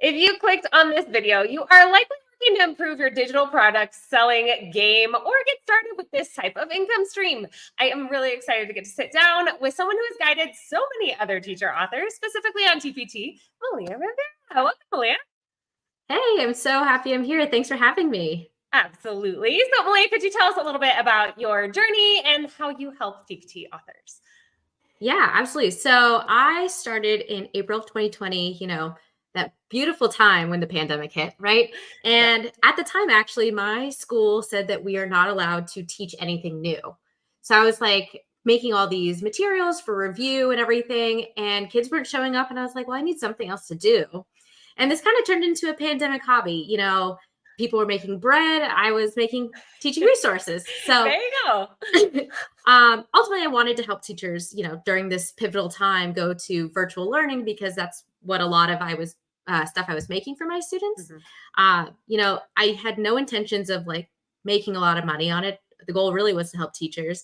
If you clicked on this video, you are likely looking to improve your digital product selling game or get started with this type of income stream. I am really excited to get to sit down with someone who has guided so many other teacher authors, specifically on TPT, Malia Rivera. Welcome, Malia. Hey, I'm so happy I'm here. Thanks for having me. Absolutely. So, Malia, could you tell us a little bit about your journey and how you help TPT authors? Yeah, absolutely. So I started in April of 2020, that beautiful time when the pandemic hit, right? Yeah. And at the time, actually, my school said that we are not allowed to teach anything new. So I was like making all these materials for review and everything, and kids weren't showing up. And I was like, well, I need something else to do. And this kind of turned into a pandemic hobby. People were making bread, I was making teaching resources. There So you go. ultimately, I wanted to help teachers, during this pivotal time, go to virtual learning because that's what a lot of stuff I was making for my students. Mm-hmm. I had no intentions of like making a lot of money on it. The goal really was to help teachers.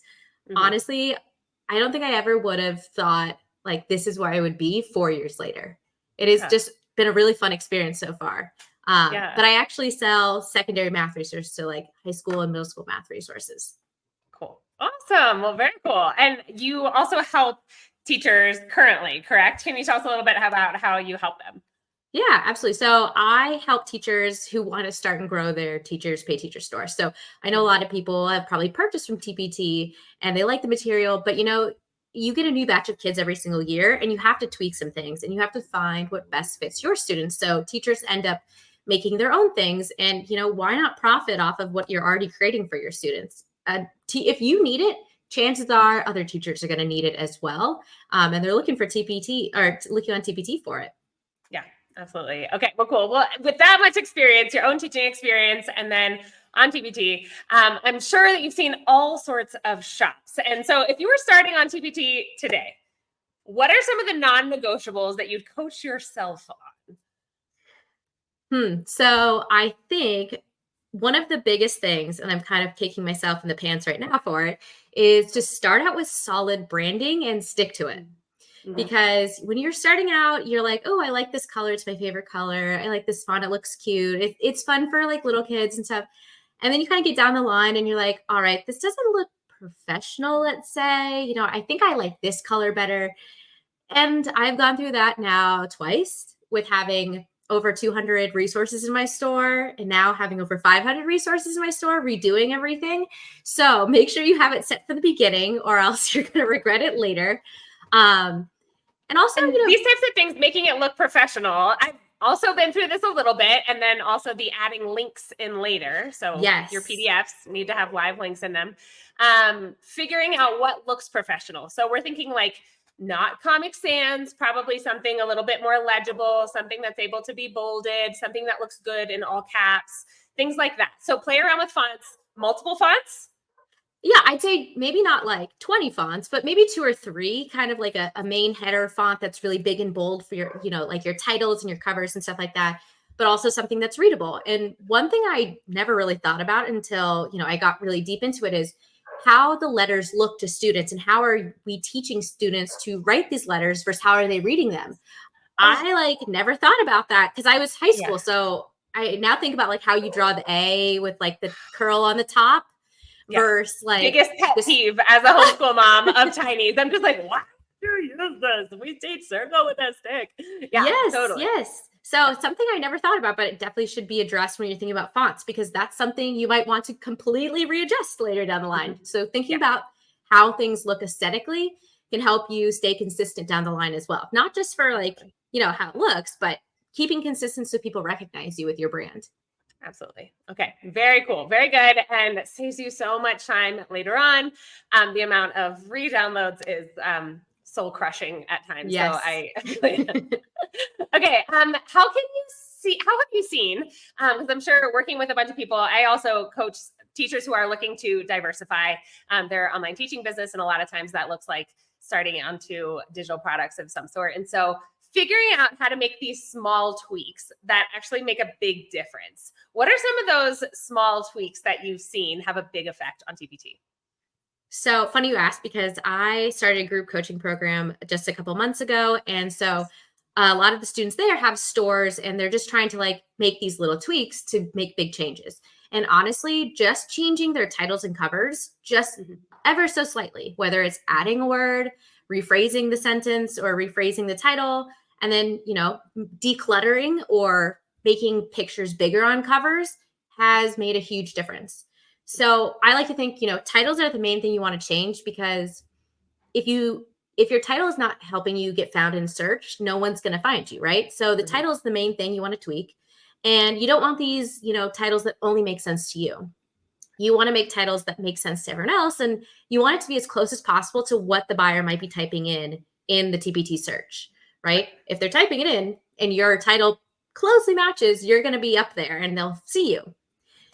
Mm-hmm. Honestly, I don't think I ever would have thought like this is where I would be 4 years later. It has Yeah. just been a really fun experience so far. Yeah. But I actually sell secondary math resources, so like high school and middle school math resources. Cool. Awesome. Well, very cool. And you also help teachers currently, correct? Can you tell us a little bit about how you help them? Yeah, absolutely. So I help teachers who want to start and grow their teachers pay teacher store. So I know a lot of people have probably purchased from TPT and they like the material, but you get a new batch of kids every single year and you have to tweak some things and you have to find what best fits your students. So teachers end up making their own things and why not profit off of what you're already creating for your students? If you need it, chances are other teachers are going to need it as well. And they're looking for TPT or looking on TPT for it. Yeah, absolutely. Okay, well, cool. Well, with that much experience, your own teaching experience, and then on TPT, I'm sure that you've seen all sorts of shops. And so if you were starting on TPT today, what are some of the non-negotiables that you'd coach yourself on? So I think one of the biggest things, and I'm kind of kicking myself in the pants right now for it, is to start out with solid branding and stick to it. Mm-hmm. Because when you're starting out, you're like, oh, I like this color. It's my favorite color. I like this font. It looks cute. It's fun for like little kids and stuff. And then you kind of get down the line and you're like, all right, this doesn't look professional, let's say. I think I like this color better. And I've gone through that now twice with having over 200 resources in my store and now having over 500 resources in my store, redoing everything. So make sure you have it set from the beginning or else you're going to regret it later. And also, And these types of things, making it look professional. I've also been through this a little bit, and then also the adding links in later. So yes, your PDFs need to have live links in them. Figuring out what looks professional. So we're thinking like not Comic Sans, probably something a little bit more legible, something that's able to be bolded, something that looks good in all caps, things like that. So play around with fonts, multiple fonts. Yeah, I'd say maybe not like 20 fonts, but maybe two or three, kind of like a main header font that's really big and bold for your, like your titles and your covers and stuff like that, but also something that's readable. And one thing I never really thought about until, I got really deep into it is how the letters look to students and how are we teaching students to write these letters versus how are they reading them? I like never thought about that because I was high school. Yeah. So I now think about like how you draw the A with like the curl on the top. Yeah. Versus like biggest pet peeve as a homeschool mom of tinies. I'm just like, why do you use this? We teach circle with a stick. Yeah, yes, totally. yes. So something I never thought about, but it definitely should be addressed when you're thinking about fonts because that's something you might want to completely readjust later down the line. So thinking about how things look aesthetically can help you stay consistent down the line as well. Not just for like, how it looks, but keeping consistent so people recognize you with your brand. Absolutely. Okay. Very cool. Very good. And saves you so much time later on. The amount of re-downloads is soul crushing at times. Yes. So I okay. How have you seen? Because I'm sure working with a bunch of people, I also coach teachers who are looking to diversify their online teaching business. And a lot of times that looks like starting onto digital products of some sort. And so figuring out how to make these small tweaks that actually make a big difference. What are some of those small tweaks that you've seen have a big effect on TPT? So funny you asked because I started a group coaching program just a couple months ago. And so a lot of the students there have stores and they're just trying to like make these little tweaks to make big changes. And honestly, just changing their titles and covers just ever so slightly, whether it's adding a word, rephrasing the sentence or rephrasing the title, and then, decluttering or making pictures bigger on covers has made a huge difference. So I like to think, titles are the main thing you want to change, because if your title is not helping you get found in search, no one's going to find you, right? So the title is the main thing you want to tweak. And you don't want these, titles that only make sense to you. You want to make titles that make sense to everyone else. And you want it to be as close as possible to what the buyer might be typing in the TPT search, right? If they're typing it in and your title closely matches, you're going to be up there and they'll see you.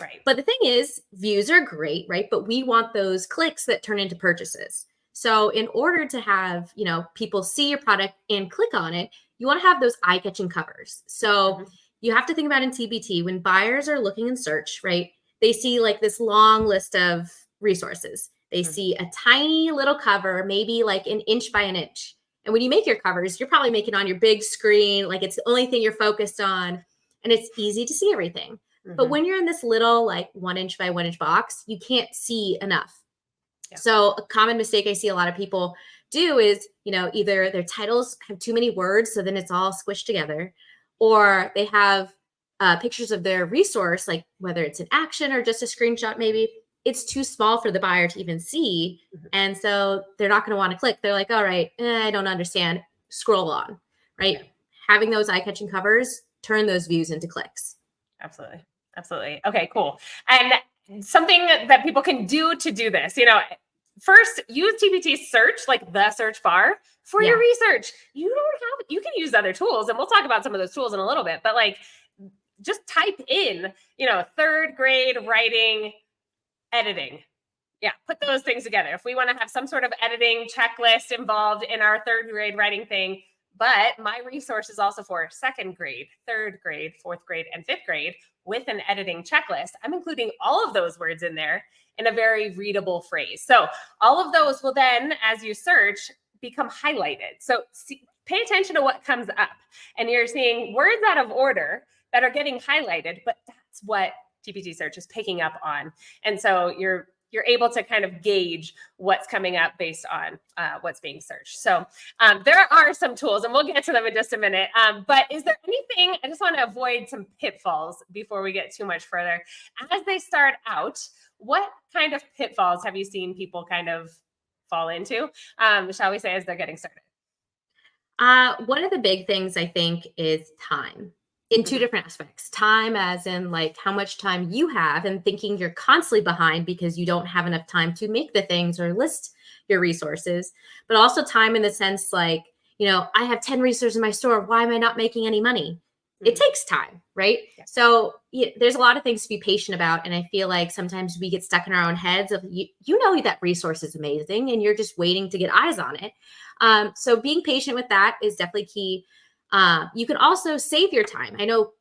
Right. But the thing is, views are great, right? But we want those clicks that turn into purchases. So in order to have, people see your product and click on it, you want to have those eye-catching covers. So you have to think about in TPT, when buyers are looking in search, right? They see like this long list of resources. They see a tiny little cover, maybe like an inch by an inch. And when you make your covers, you're probably making on your big screen, like it's the only thing you're focused on, and it's easy to see everything. But when you're in this little like 1 inch by 1 inch box, you can't see enough. Yeah. So a common mistake I see a lot of people do is, either their titles have too many words, so then it's all squished together, or they have pictures of their resource, like whether it's an action or just a screenshot, maybe it's too small for the buyer to even see. And so they're not going to want to click. They're like, all right, I don't understand. Scroll on, right? Yeah. Having those eye-catching covers turn those views into clicks. Absolutely. Absolutely. Okay, cool. And something that people can do to do this, first use TPT search, like the search bar for your research. You can use other tools, and we'll talk about some of those tools in a little bit, but like just type in, 3rd grade writing, editing. Yeah, put those things together. If we want to have some sort of editing checklist involved in our 3rd grade writing thing, but my resource is also for 2nd grade, 3rd grade, 4th grade, and 5th grade with an editing checklist, I'm including all of those words in there in a very readable phrase. So all of those will then, as you search, become highlighted. So pay attention to what comes up. And you're seeing words out of order that are getting highlighted, but that's what TPT search is picking up on. And so you're able to kind of gauge what's coming up based on what's being searched. So there are some tools, and we'll get to them in just a minute. But is there anything, I just want to avoid some pitfalls before we get too much further. As they start out, what kind of pitfalls have you seen people kind of fall into, shall we say, as they're getting started? One of the big things I think is time. In two different aspects. Time as in like how much time you have, and thinking you're constantly behind because you don't have enough time to make the things or list your resources, but also time in the sense like, I have 10 resources in my store. Why am I not making any money? It takes time, right? Yeah. So there's a lot of things to be patient about. And I feel like sometimes we get stuck in our own heads of, that resource is amazing and you're just waiting to get eyes on it. So being patient with that is definitely key. You can also save your time. I know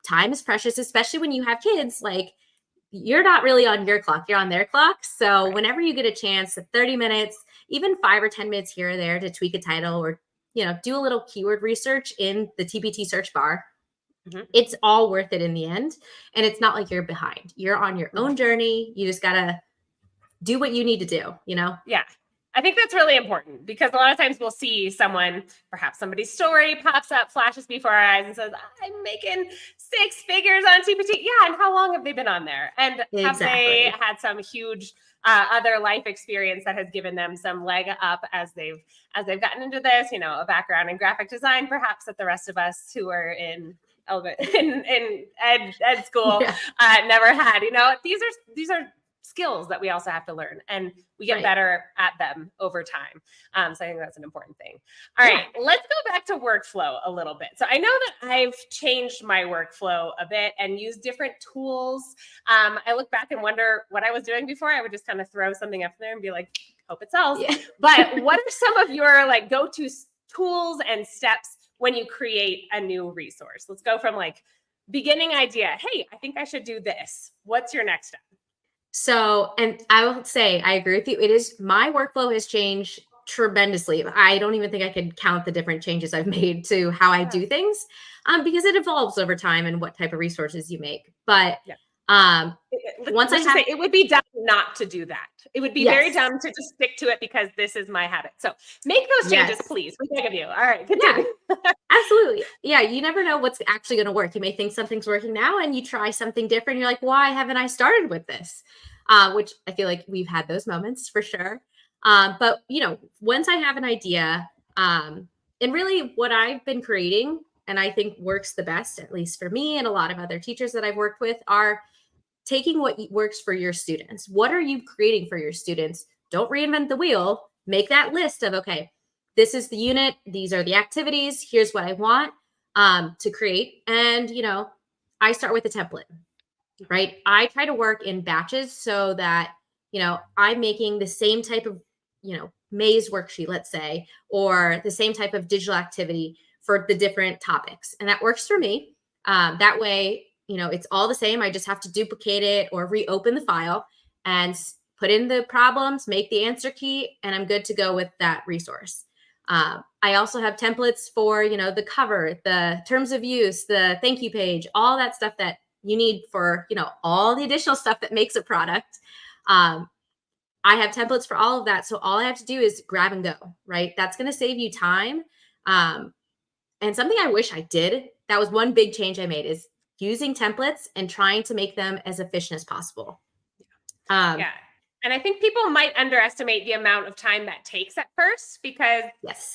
time is precious, especially when you have kids. Like, you're not really on your clock, you're on their clock. So whenever you get a chance, 30 minutes, even 5 or 10 minutes here or there to tweak a title or, do a little keyword research in the TPT search bar, it's all worth it in the end. And it's not like you're behind. You're on your own journey. You just got to do what you need to do, Yeah. I think that's really important, because a lot of times we'll see someone, perhaps somebody's story pops up, flashes before our eyes and says, I'm making 6 figures on TPT. Yeah. And how long have they been on there? And have they had some huge other life experience that has given them some leg up as they've gotten into this, a background in graphic design, perhaps, that the rest of us who are in ed school never had. These are skills that we also have to learn, and we get better at them over time. So I think that's an important thing. All right, let's go back to workflow a little bit. So I know that I've changed my workflow a bit and used different tools. I look back and wonder what I was doing before. I would just kind of throw something up there and be like, hope it sells. Yeah. But what are some of your like go-to tools and steps when you create a new resource? Let's go from like beginning idea. Hey, I think I should do this. What's your next step? So, and I will say, I agree with you. My workflow has changed tremendously. I don't even think I could count the different changes I've made to how I do things, because it evolves over time and what type of resources you make. But once I have, it would be dumb not to do that. It would be very dumb to just stick to it because this is my habit. So make those changes, please. We beg of you. All right, continue. Absolutely. Yeah, you never know what's actually going to work. You may think something's working now and you try something different. You're like, why haven't I started with this? Which I feel like we've had those moments for sure. But, once I have an idea, and really what I've been creating, and I think works the best, at least for me and a lot of other teachers that I've worked with, are taking what works for your students. What are you creating for your students? Don't reinvent the wheel. Make that list of, okay, this is the unit. These are the activities. Here's what I want to create. And, I start with a template, right? I try to work in batches so that, I'm making the same type of, maze worksheet, let's say, or the same type of digital activity for the different topics. And that works for me. That way, it's all the same. I just have to duplicate it or reopen the file and put in the problems, make the answer key, and I'm good to go with that resource. I also have templates for, the cover, the terms of use, the thank you page, all that stuff that you need for, all the additional stuff that makes a product. I have templates for all of that. So all I have to do is grab and go, right? That's going to save you time. And something I wish I did, that was one big change I made, is using templates and trying to make them as efficient as possible. And I think people might underestimate the amount of time that takes at first, because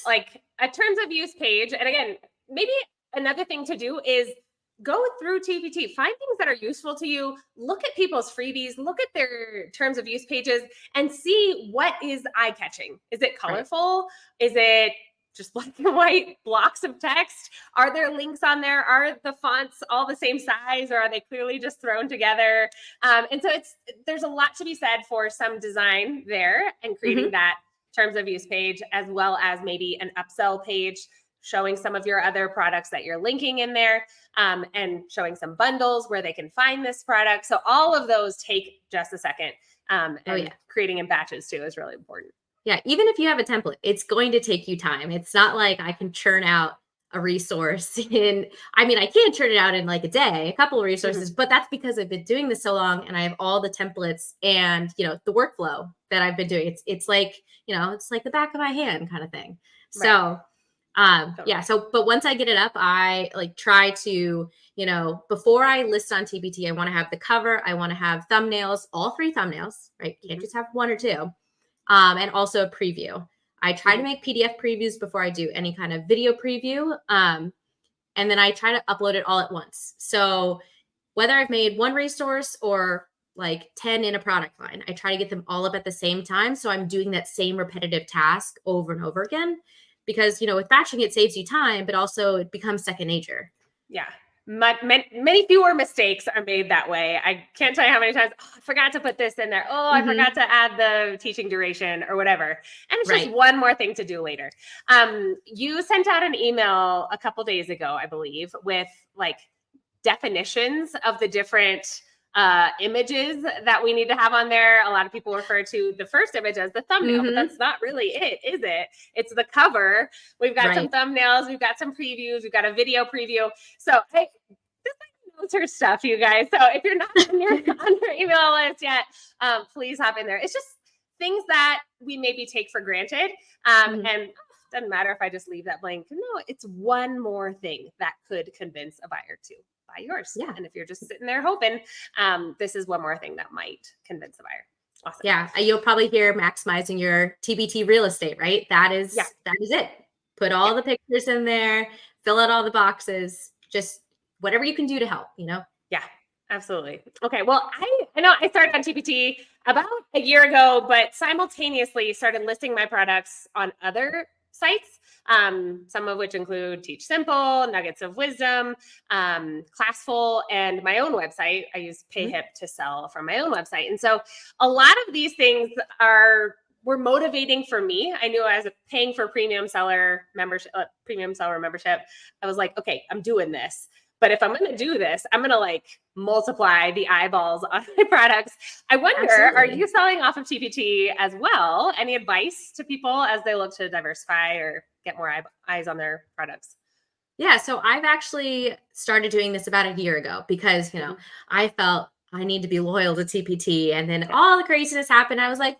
like a terms of use page, and again, maybe another thing to do is go through TPT, find things that are useful to you, look at people's freebies, look at their terms of use pages, and see what is eye-catching. Is it colorful? Is it just black and white blocks of text? Are there links on there? Are the fonts all the same size, or are they clearly just thrown together? And so there's a lot to be said for some design there and creating that terms of use page, as well as maybe an upsell page showing some of your other products that you're linking in there, and showing some bundles where they can find this product. So all of those take just a second. And creating in batches too is really important. Yeah, even if you have a template, it's going to take you time. It's not like I can churn out a resource I can churn it out in like a day, a couple of resources, but that's because I've been doing this so long and I have all the templates and, the workflow that I've been doing. It's like, it's like the back of my hand kind of thing. So, but once I get it up, I try to, before I list on TPT, I want to have the cover. I want to have thumbnails, all 3 thumbnails, right? You can't just have 1 or 2. And also a preview. I try to make PDF previews before I do any kind of video preview. And then I try to upload it all at once. So whether I've made 1 resource or like 10 in a product line, I try to get them all up at the same time. So I'm doing that same repetitive task over and over again, because, with batching, it saves you time, but also it becomes second nature. Yeah. Many fewer mistakes are made that way. I can't tell you how many times, I forgot to put this in there. I forgot to add the teaching duration or whatever. And it's just one more thing to do later. You sent out an email a couple days ago, I believe, with definitions of the different images that we need to have on there. A lot of people refer to the first image as the thumbnail, but that's not really it, is it? It's the cover. We've got some thumbnails, we've got some previews, we've got a video preview. So this knows her stuff, you guys. So if you're not on your email list yet, please hop in there. It's just things that we maybe take for granted. And it doesn't matter if I just leave that blank. No, it's one more thing that could convince a buyer to buy yours. Yeah. And if you're just sitting there hoping, this is one more thing that might convince the buyer. Awesome. Yeah. You'll probably hear maximizing your TPT real estate, right? That is it. Put all the pictures in there, fill out all the boxes, just whatever you can do to help, Yeah, absolutely. Okay. Well, I know I started on TPT about a year ago, but simultaneously started listing my products on other sites, some of which include Teach Simple, Nuggets of Wisdom, Classful, and my own website. I use PayHip to sell from my own website. And so a lot of these things were motivating for me. I knew as a paying for premium seller membership, I was like, okay, I'm doing this. But if I'm going to do this, I'm going to like multiply the eyeballs on my products. I wonder, are Absolutely. you selling off of TPT as well? Any advice to people as they look to diversify or get more eyes on their products? Yeah, so I've actually started doing this about a year ago because, I felt I need to be loyal to TPT. And then Yeah. all the craziness happened. I was like,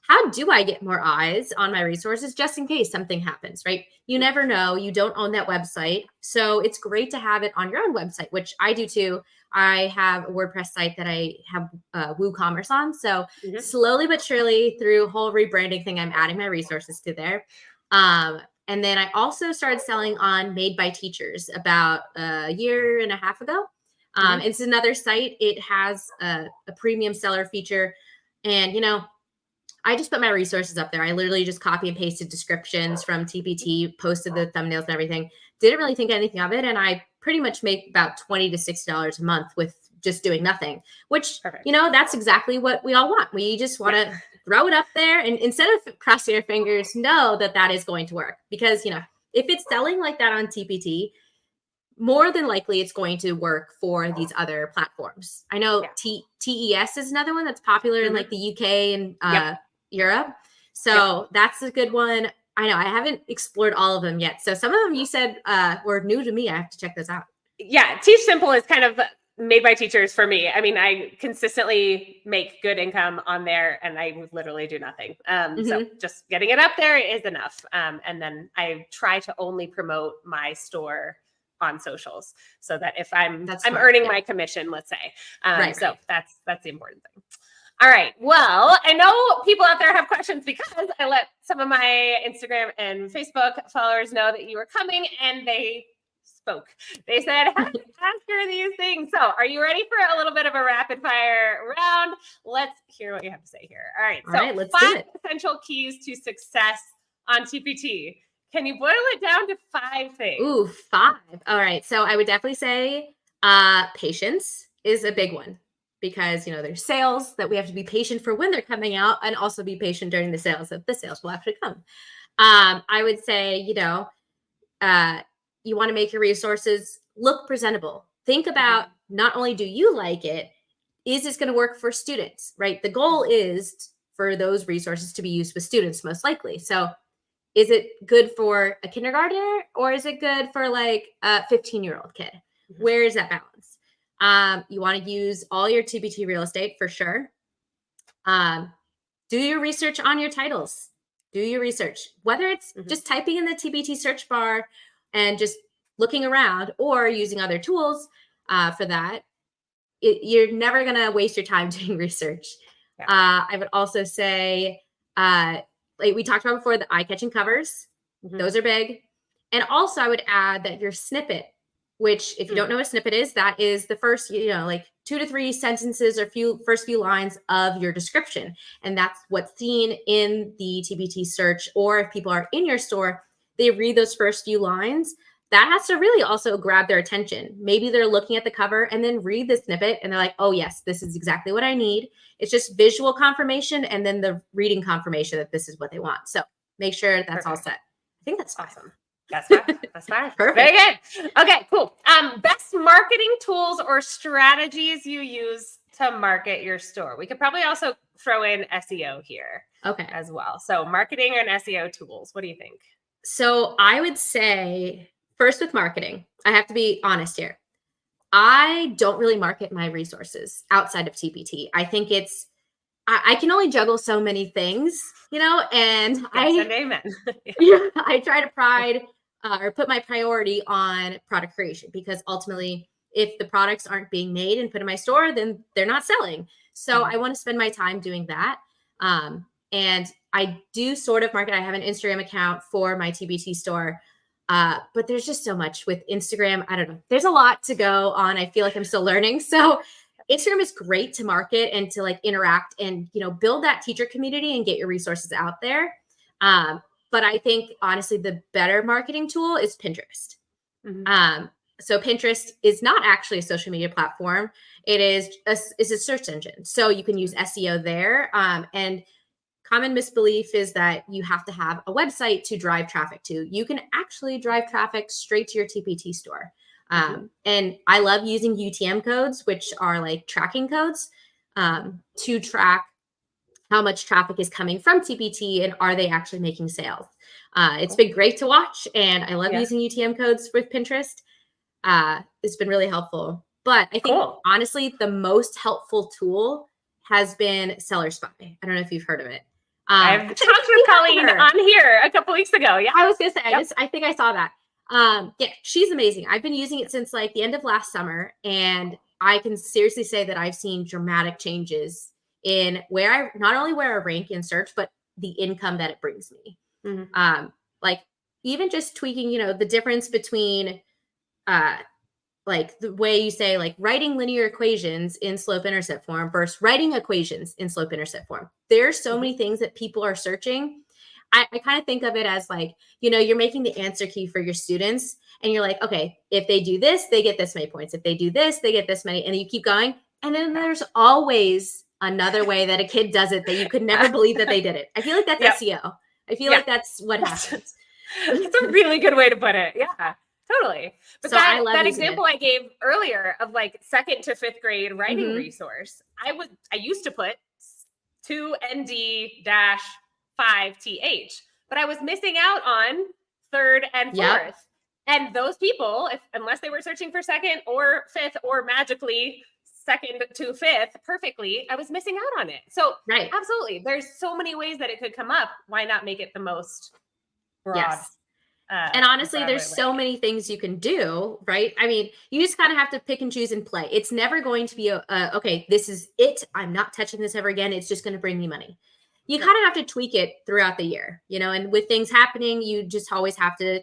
how do I get more eyes on my resources just in case something happens, right? You never know. You don't own that website. So it's great to have it on your own website, which I do too. I have a WordPress site that I have WooCommerce on. So slowly but surely through whole rebranding thing, I'm adding my resources to there. And then I also started selling on Made by Teachers about a year and a half ago. It's another site. It has a premium seller feature. And, I just put my resources up there. I literally just copy and pasted descriptions from TPT, posted the thumbnails and everything. Didn't really think anything of it. And I pretty much make about $20 to $60 a month with just doing nothing, which, Perfect. that's exactly what we all want. We just want to throw it up there. And instead of crossing your fingers, know that that is going to work. Because, if it's selling like that on TPT, more than likely it's going to work for these other platforms. I know TES is another one that's popular in like the UK and Europe. So that's a good one. I know I haven't explored all of them yet. So some of them you said were new to me. I have to check those out. Yeah, Teach Simple is kind of Made by Teachers for me. I mean, I consistently make good income on there and I literally do nothing. So just getting it up there is enough. And then I try to only promote my store on socials so that if I'm earning my commission, let's say. So that's the important thing. All right. Well, I know people out there have questions because I let some of my Instagram and Facebook followers know that you were coming and they spoke. They said, ask her these things. So are you ready for a little bit of a rapid fire round? Let's hear what you have to say here. All right. Let's do 5 it. essential keys to success on TPT. Can you boil it down to 5 things? Ooh, 5. All right. So I would definitely say patience is a big one because, there's sales that we have to be patient for when they're coming out and also be patient during the sales if the sales will actually come. I would say, you want to make your resources look presentable. Think about not only do you like it, is this going to work for students, right? The goal is for those resources to be used with students most likely. So is it good for a kindergartner or is it good for like a 15-year-old kid? Where is that balance? You want to use all your TPT real estate for sure. Do your research on your titles. Do your research, whether it's just typing in the TPT search bar and just looking around or using other tools for that. You're never going to waste your time doing research. I would also say, like we talked about before, the eye-catching covers. Those are big. And also I would add that your snippet, which if you don't know what a snippet is, that is the first, like 2 to 3 sentences or first few lines of your description. And that's what's seen in the TPT search. Or if people are in your store, they read those first few lines. That has to really also grab their attention. Maybe they're looking at the cover and then read the snippet and they're like, oh yes, this is exactly what I need. It's just visual confirmation and then the reading confirmation that this is what they want. So make sure that's all set. I think that's awesome. That's 5. That's 5. Perfect. Very good. Okay, cool. Best marketing tools or strategies you use to market your store. We could probably also throw in SEO here as well. So marketing and SEO tools. What do you think? So I would say first with marketing, I have to be honest here. I don't really market my resources outside of TPT. I think I can only juggle so many things, and amen. I try to put my priority on product creation because ultimately if the products aren't being made and put in my store, then they're not selling. So I want to spend my time doing that. And I do sort of market. I have an Instagram account for my TPT store. But there's just so much with Instagram. I don't know. There's a lot to go on. I feel like I'm still learning. So Instagram is great to market and to like interact and, build that teacher community and get your resources out there. But I think honestly, the better marketing tool is Pinterest. So Pinterest is not actually a social media platform. It is a search engine. So you can use SEO there. And common misbelief is that you have to have a website to drive traffic to. You can actually drive traffic straight to your TPT store. And I love using UTM codes, which are like tracking codes, to track how much traffic is coming from TPT and are they actually making sales. It's been great to watch, and I love using UTM codes with Pinterest. It's been really helpful. But I think honestly, the most helpful tool has been Seller Spy. I don't know if you've heard of it. I've talked with Colleen on here a couple weeks ago. Yeah, I was gonna say, I think I saw that. Yeah, she's amazing. I've been using it since like the end of last summer, and I can seriously say that I've seen dramatic changes in not only where I rank in search, but the income that it brings me. Like even just tweaking, the difference between like the way you say like writing linear equations in slope intercept form versus writing equations in slope intercept form. There's so many things that people are searching. I kind of think of it as like, you're making the answer key for your students, and you're like, okay, if they do this, they get this many points. If they do this, they get this many, and you keep going. And then there's always another way that a kid does it that you could never believe that they did it. I feel like that's SEO. I feel like that's what happens. That's a really good way to put it. Yeah. Totally. But so that example I gave earlier of like 2nd to 5th grade writing resource, I used to put 2ND-5TH, but I was missing out on 3rd and 4th. And those people, unless they were searching for 2nd or 5th or magically 2nd to 5th perfectly, I was missing out on it. So absolutely, there's so many ways that it could come up. Why not make it the most broad? And honestly, there's so many things you can do, right? I mean, you just kind of have to pick and choose and play. It's never going to be okay, this is it. I'm not touching this ever again. It's just going to bring me money. You kind of have to tweak it throughout the year, and with things happening, you just always have to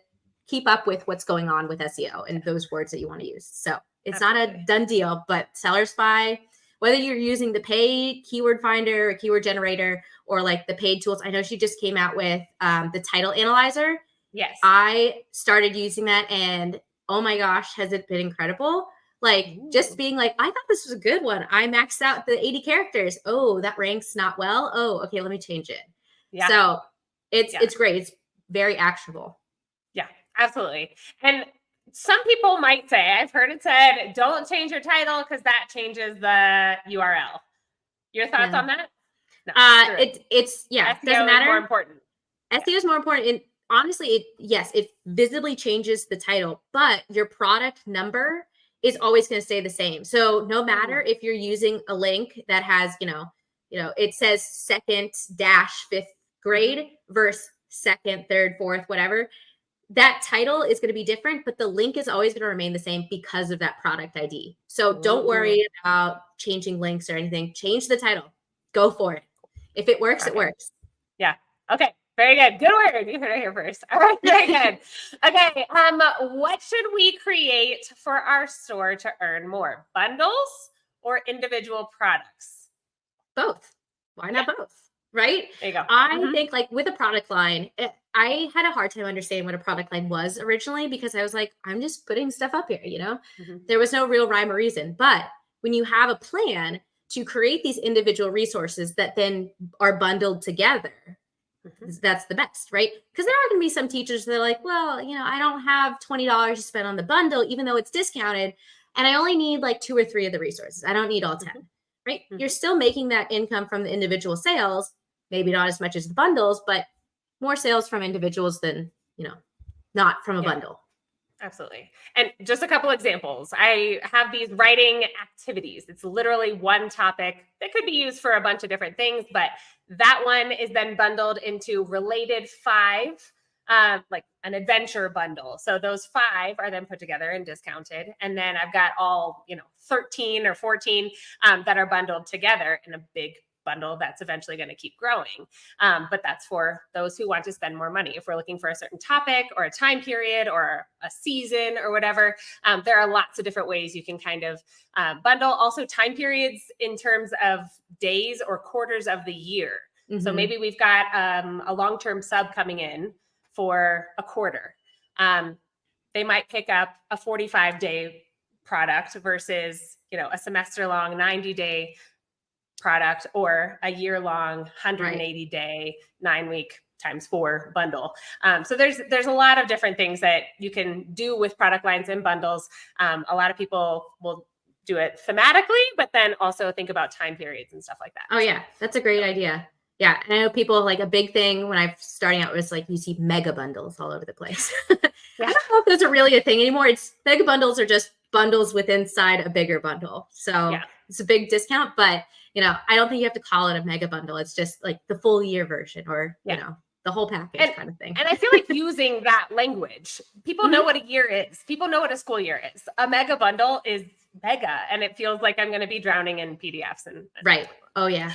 keep up with what's going on with SEO and those words that you want to use. So it's not a done deal, but Seller Spy, whether you're using the paid keyword finder or keyword generator or like the paid tools. I know she just came out with the title analyzer. Yes. I started using that, and oh my gosh, has it been incredible? Like just being like, I thought this was a good one. I maxed out the 80 characters. Oh, that ranks not well. Oh, okay, let me change it. Yeah. So it's great. It's very actionable. Yeah, absolutely. And some people might say, I've heard it said, don't change your title because that changes the URL. Your thoughts on that? No, it's SEO doesn't matter. Is more important. SEO is more important. And honestly, it visibly changes the title, but your product number is always going to stay the same. So no matter if you're using a link that has, it says 2nd-5th grade versus 2nd, 3rd, 4th, whatever, that title is going to be different, but the link is always going to remain the same because of that product ID. So don't worry about changing links or anything. Change the title. Go for it. If it works, it works. Yeah. Okay. Very good. Good word. You heard it here first. All right. Very good. Okay. What should we create for our store to earn more? Bundles or individual products? Both. Why not both? Right? There you go. I think like with a product line, I had a hard time understanding what a product line was originally because I was like, I'm just putting stuff up here, There was no real rhyme or reason. But when you have a plan to create these individual resources that then are bundled together, that's the best, right? Because there are going to be some teachers that are like, well, I don't have $20 to spend on the bundle, even though it's discounted. And I only need like 2 or 3 of the resources. I don't need all 10, right? You're still making that income from the individual sales, maybe not as much as the bundles, but more sales from individuals than, not from a bundle. Absolutely. And just a couple examples. I have these writing activities. It's literally one topic that could be used for a bunch of different things, but that one is then bundled into related 5, like an adventure bundle. So those 5 are then put together and discounted. And then I've got all, 13 or 14 that are bundled together in a big bundle that's eventually going to keep growing. But that's for those who want to spend more money. If we're looking for a certain topic or a time period or a season or whatever, there are lots of different ways you can kind of bundle. Also time periods in terms of days or quarters of the year. So maybe we've got a long-term sub coming in for a quarter. They might pick up a 45-day product versus, a semester-long 90-day product or a year-long 180-day 9-week times 4 bundle. So there's a lot of different things that you can do with product lines and bundles. A lot of people will do it thematically, but then also think about time periods and stuff like that. Oh yeah, that's a great idea. Yeah, and I know people, like, a big thing when I was starting out was like you see mega bundles all over the place. I don't know if those are really a thing anymore. It's mega bundles are just bundles with inside a bigger bundle. So it's a big discount, but I don't think you have to call it a mega bundle. It's just like the full year version, or the whole package kind of thing. And I feel like using that language, people know what a year is. People know what a school year is. A mega bundle is mega, and it feels like I'm going to be drowning in PDFs and right. Oh yeah.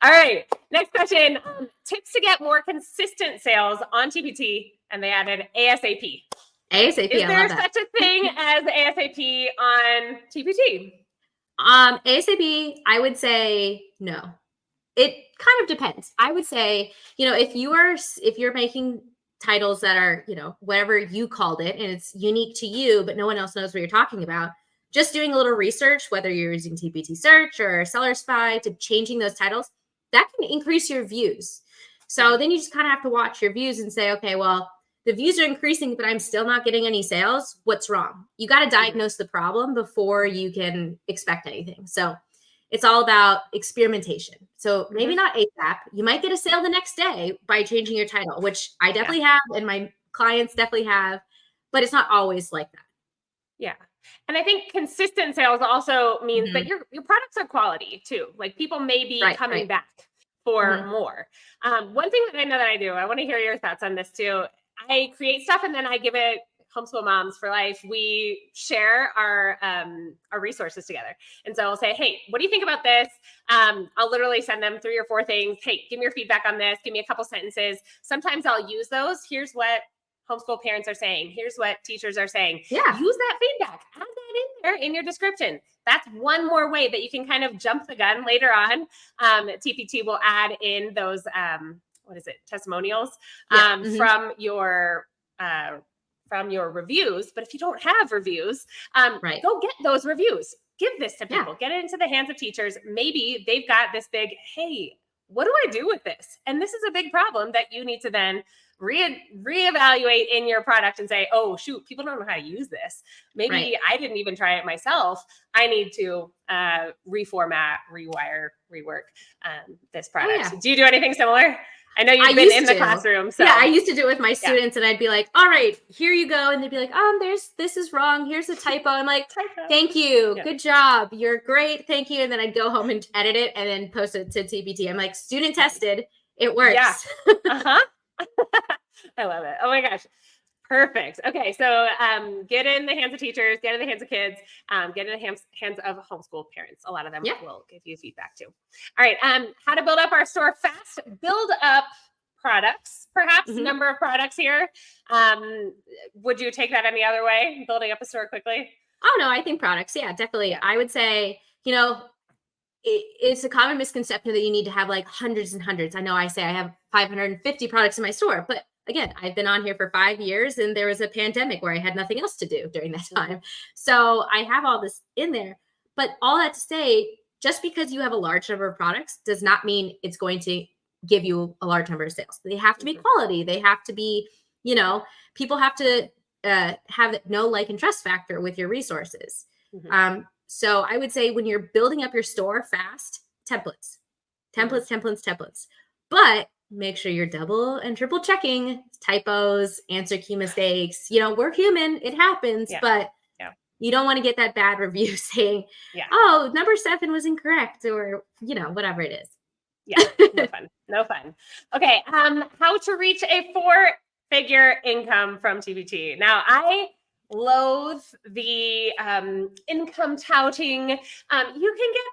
All right. Next question. Tips to get more consistent sales on TPT, and they added ASAP. ASAP. Is there such a thing as ASAP on TPT? ASAP, I would say no. It kind of depends. I would say, if you're making titles that are, whatever you called it, and it's unique to you, but no one else knows what you're talking about, just doing a little research, whether you're using TPT search or Seller Spy, to changing those titles, that can increase your views. So then you just kind of have to watch your views and say, okay, well, the views are increasing, but I'm still not getting any sales. What's wrong? You got to diagnose the problem before you can expect anything. So it's all about experimentation. So maybe not ASAP. You might get a sale the next day by changing your title, which I definitely have, and my clients definitely have, but it's not always like that. Yeah. And I think consistent sales also means that your products are quality too. Like, people may be coming back for more. One thing that I know that I do, I want to hear your thoughts on this too. I create stuff and then I give it. Homeschool Moms for Life, we share our resources together. And so I'll say, hey, what do you think about this? I'll literally send them 3 or 4 things. Hey, give me your feedback on this. Give me a couple sentences. Sometimes I'll use those. Here's what homeschool parents are saying. Here's what teachers are saying. Yeah. Use that feedback. Add that in there in your description. That's one more way that you can kind of jump the gun later on. TPT will add in those, testimonials from your reviews. But if you don't have reviews, go get those reviews. Give this to people. Get it into the hands of teachers. Maybe they've got this big, hey, what do I do with this? And this is a big problem that you need to then reevaluate in your product and say, oh, shoot, people don't know how to use this. Maybe I didn't even try it myself. I need to reformat, rewire, rework this product. Oh, yeah. Do you do anything similar? I know you've been in the classroom. So. Yeah, I used to do it with my students, and I'd be like, all right, here you go. And they'd be like, this is wrong. Here's a typo. I'm like, thank you. Yeah. Good job. You're great. Thank you. And then I'd go home and edit it and then post it to TPT. I'm like, student tested. It works. Yeah. I love it. Oh my gosh. Perfect. Okay. So get in the hands of teachers, get in the hands of kids, get in the hands of homeschool parents. A lot of them will give you feedback too. All right. How to build up our store fast, build up products, perhaps number of products here. Would you take that any other way? Building up a store quickly? Oh no, I think products. Yeah, definitely. Yeah. I would say, it's a common misconception that you need to have like hundreds and hundreds. I know I say I have 550 products in my store, but again, I've been on here for 5 years, and there was a pandemic where I had nothing else to do during that time. So I have all this in there, but all that to say, just because you have a large number of products does not mean it's going to give you a large number of sales. They have to be quality. They have to be, people have to have no like and trust factor with your resources. So I would say when you're building up your store fast, templates, but make sure you're double and triple checking typos, answer key mistakes. We're human. It happens, but you don't want to get that bad review saying, oh, number 7 was incorrect, or, whatever it is. Yeah. No fun. Okay. How to reach a 4-figure income from TPT. Now, I loathe the income touting. You can get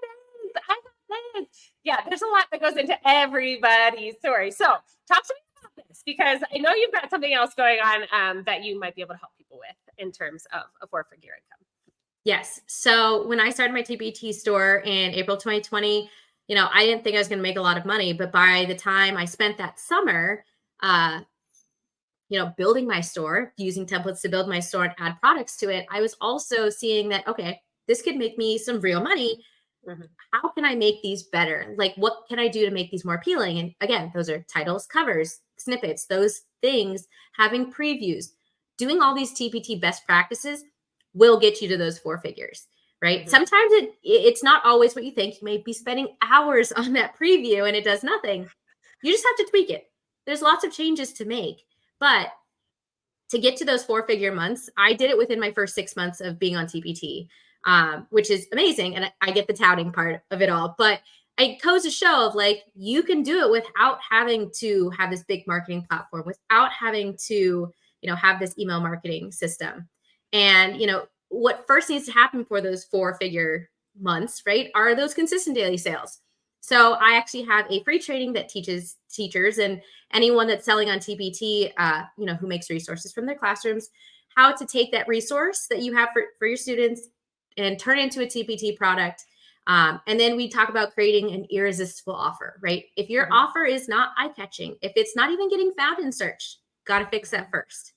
this. I got this. Yeah, there's a lot that goes into everybody's story. So talk to me about this, because I know you've got something else going on that you might be able to help people with in terms of a 4-figure income. Yes. So when I started my TPT store in April 2020, I didn't think I was going to make a lot of money, but by the time I spent that summer, building my store, using templates to build my store and add products to it, I was also seeing that, okay, this could make me some real money Mhm. How can I make these better? Like, what can I do to make these more appealing? And again, those are titles, covers, snippets, those things, having previews, doing all these TPT best practices will get you to those 4 figures, right? Mhm. Sometimes it's not always what you think. You may be spending hours on that preview and it does nothing. You just have to tweak it. There's lots of changes to make, but to get to those 4 figure months, I did it within my first 6 months of being on TPT, which is amazing. And I get the touting part of it all, but it goes to show of like, you can do it without having to have this big marketing platform, without having to, have this email marketing system. And, what first needs to happen for those 4 figure months, right, are those consistent daily sales. So I actually have a free training that teaches teachers and anyone that's selling on TPT, who makes resources from their classrooms, how to take that resource that you have for your students and turn it into a TPT product. And then we talk about creating an irresistible offer, right? If your offer is not eye-catching, if it's not even getting found in search, got to fix that first.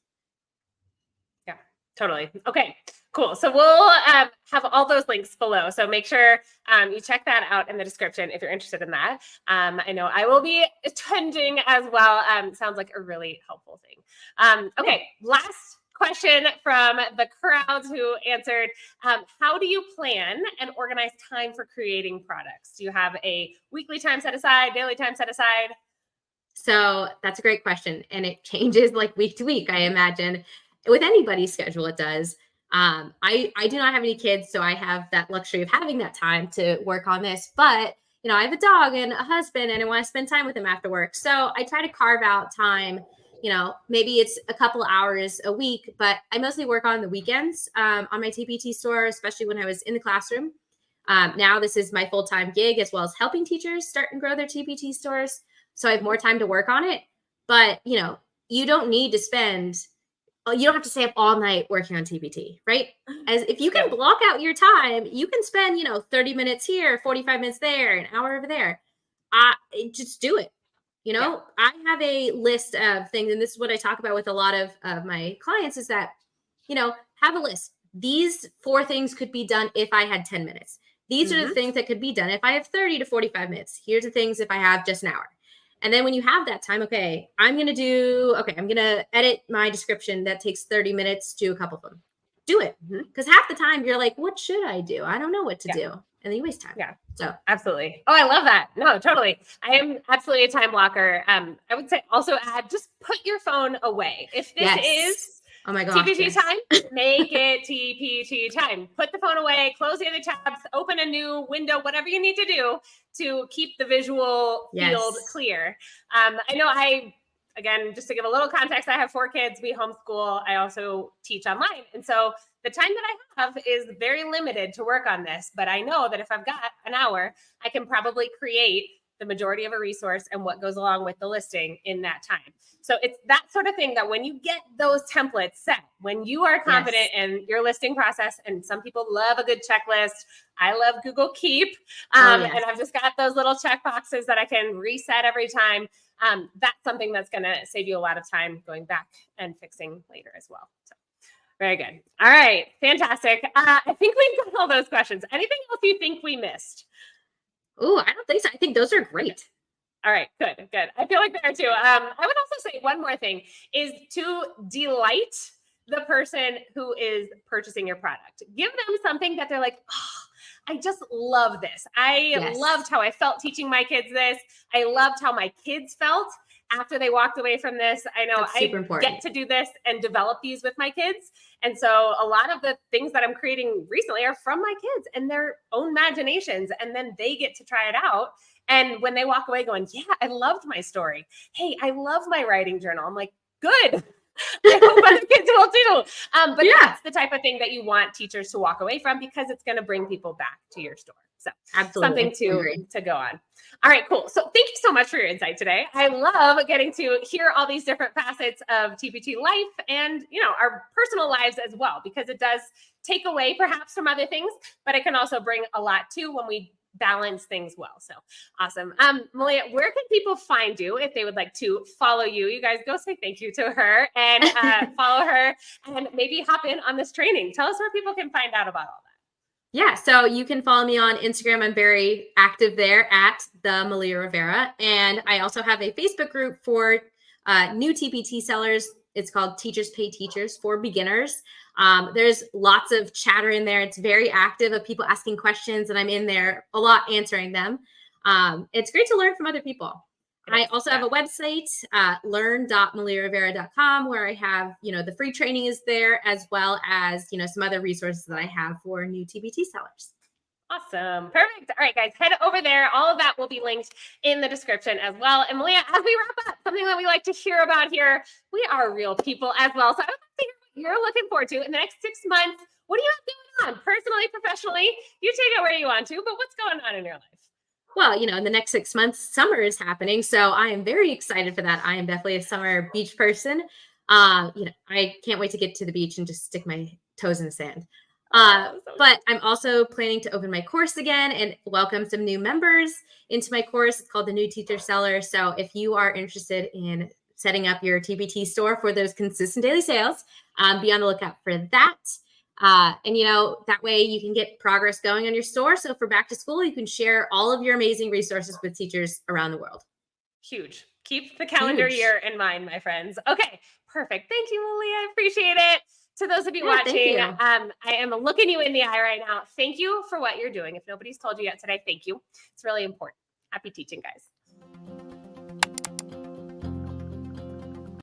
Yeah, totally. Okay, cool. So we'll have all those links below. So make sure you check that out in the description if you're interested in that. I know I will be attending as well. Sounds like a really helpful thing. Okay, last question from the crowds who answered. How do you plan and organize time for creating products? Do you have a weekly time set aside, daily time set aside? So that's a great question. And it changes like week to week, I imagine. With anybody's schedule, it does. I do not have any kids, so I have that luxury of having that time to work on this. But I have a dog and a husband, and I want to spend time with him after work. So I try to carve out time. Maybe it's a couple hours a week, but I mostly work on the weekends on my TPT store, especially when I was in the classroom. Now this is my full-time gig, as well as helping teachers start and grow their TPT stores. So I have more time to work on it. But you don't need to spend. You don't have to stay up all night working on TPT, right? As if you can block out your time, you can spend 30 minutes here, 45 minutes there, an hour over there. Just do it. I have a list of things, and this is what I talk about with a lot of my clients: is that have a list. These 4 things could be done if I had 10 minutes. These are the things that could be done if I have 30 to 45 minutes. Here's the things if I have just an hour. And then when you have that time, I'm going to edit my description. That takes 30 minutes to a couple of them. Do it. Because half the time you're like, what should I do? I don't know what to do. And then you waste time. Yeah. So absolutely. Oh, I love that. No, totally. I am absolutely a time blocker. I would say also add, just put your phone away. If this is oh my gosh, TPT time, make it TPT time. Put the phone away, close the other tabs, open a new window, whatever you need to do to keep the visual field clear. I know again, just to give a little context, I have 4 kids. We homeschool. I also teach online. And so the time that I have is very limited to work on this. But I know that if I've got an hour, I can probably create the majority of a resource and what goes along with the listing in that time. So it's that sort of thing that when you get those templates set, when you are confident in your listing process, and some people love a good checklist. I love Google Keep. And I've just got those little check boxes that I can reset every time. That's something that's going to save you a lot of time going back and fixing later as well. So very good. All right. Fantastic. I think we've got all those questions. Anything else you think we missed? Oh, I don't think so. I think those are great. All right, good. I feel like there too. I would also say one more thing is to delight the person who is purchasing your product. Give them something that they're like, oh, I just love this. I loved how I felt teaching my kids this. I loved how my kids felt after they walked away from this. I know I get to do this and develop these with my kids. And so a lot of the things that I'm creating recently are from my kids and their own imaginations. And then they get to try it out. And when they walk away going, yeah, I loved my story. Hey, I love my writing journal. I'm like, good. I hope other kids will too. But that's the type of thing that you want teachers to walk away from, because it's going to bring people back to your store. So something to go on. All right, cool. So thank you so much for your insight today. I love getting to hear all these different facets of TPT life and, our personal lives as well, because it does take away perhaps from other things, but it can also bring a lot too when we balance things well. So awesome. Malia, where can people find you if they would like to follow you? You guys go say thank you to her and follow her and maybe hop in on this training. Tell us where people can find out about all that. Yeah, so you can follow me on Instagram. I'm very active there at the Malia Rivera. And I also have a Facebook group for new TPT sellers. It's called Teachers Pay Teachers for Beginners. There's lots of chatter in there. It's very active of people asking questions, and I'm in there a lot answering them. It's great to learn from other people. I also have a website, learn.maliarivera.com, where I have, the free training is there, as well as, some other resources that I have for new TPT sellers. Awesome. Perfect. All right, guys, head over there. All of that will be linked in the description as well. And Malia, as we wrap up, something that we like to hear about here, we are real people as well. So I would like to hear what you're looking forward to in the next 6 months. What do you have going on personally, professionally? You take it where you want to, but what's going on in your life? Well, in the next 6 months, summer is happening. So I am very excited for that. I am definitely a summer beach person. I can't wait to get to the beach and just stick my toes in the sand. But I'm also planning to open my course again and welcome some new members into my course. It's called the New Teacher Seller. So if you are interested in setting up your TPT store for those consistent daily sales, be on the lookout for that. And that way you can get progress going on your store. So for back to school, you can share all of your amazing resources with teachers around the world. Huge. Keep the calendar year in mind, my friends. Okay, perfect. Thank you, Malia. I appreciate it. To those of you watching, I am looking you in the eye right now. Thank you for what you're doing. If nobody's told you yet today, thank you. It's really important. Happy teaching, guys.